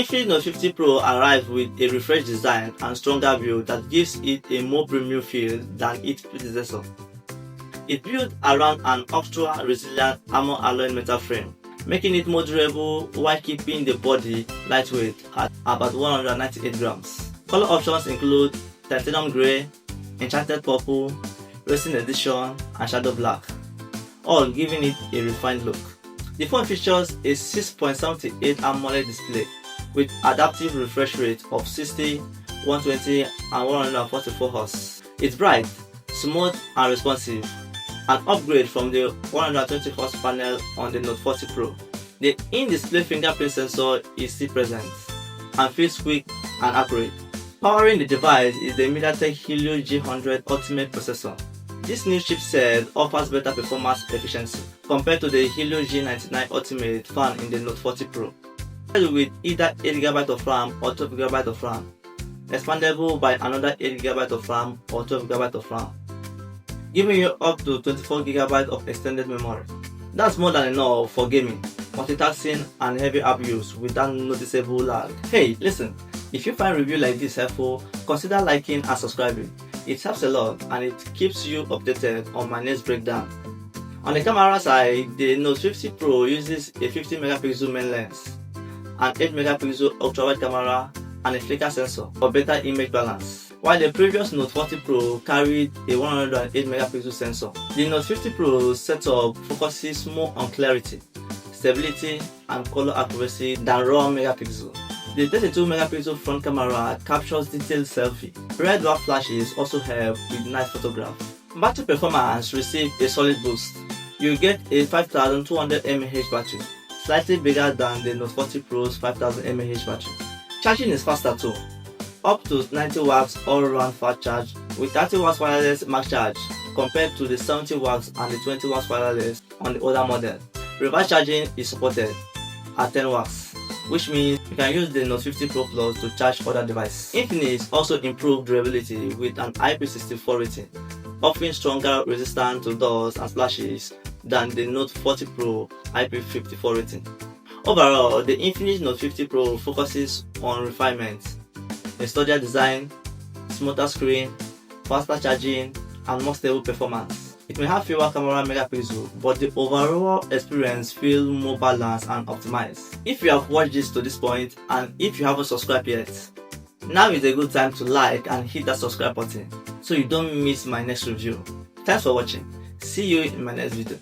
Infinix Note 50 Pro arrives with a refreshed design and stronger build that gives it a more premium feel than its predecessor. It's built around an ultra-resilient armor alloy metal frame, making it more durable while keeping the body lightweight at about 198 grams. Color options include titanium grey, enchanted purple, racing edition, and shadow black, all giving it a refined look. The phone features a 6.78 AMOLED display with adaptive refresh rate of 60, 120, and 144 Hz. It's bright, smooth, and responsive, an upgrade from the 120 Hz panel on the Note 40 Pro. The in-display fingerprint sensor is still present and feels quick and accurate. Powering the device is the MediaTek Helio G100 Ultimate processor. This new chipset offers better performance efficiency compared to the Helio G99 Ultimate found in the Note 40 Pro. With either 8GB of RAM or 12GB of RAM, expandable by another 8GB of RAM or 12GB of RAM, giving you up to 24GB of extended memory. That's more than enough for gaming, multitasking, and heavy app use without noticeable lag. Hey, listen, if you find review like this helpful, consider liking and subscribing. It helps a lot and it keeps you updated on my next breakdown. On the camera side, the Note 50 Pro uses a 50MP main lens, an 8MP ultra-wide camera, and a flicker sensor for better image balance, while the previous Note 40 Pro carried a 108MP sensor. The Note 50 Pro setup focuses more on clarity, stability, and color accuracy than raw megapixel. The 32MP front camera captures detailed selfie. Red dwarf flashes also help with night photographs. Battery performance received a solid boost. You get a 5200 mAh battery, slightly bigger than the Note 40 Pro's 5000 mAh battery. Charging is faster too, up to 90 watts all-round fast charge with 30 watts wireless max charge compared to the 70 watts and the 20 watts wireless on the older model. Reverse charging is supported at 10 watts, which means you can use the Note 50 Pro Plus to charge other devices. Infinix also improved durability with an IP64 rating, offering stronger resistance to dust and splashes than the Note 40 Pro IP54 rating. Overall, the Infinix Note 50 Pro focuses on refinement, a sturdier design, smoother screen, faster charging, and more stable performance. It may have fewer camera megapixels, but the overall experience feels more balanced and optimized. If you have watched this to this point and if you haven't subscribed yet, now is a good time to like and hit that subscribe button so you don't miss my next review. Thanks for watching. See you in my next video.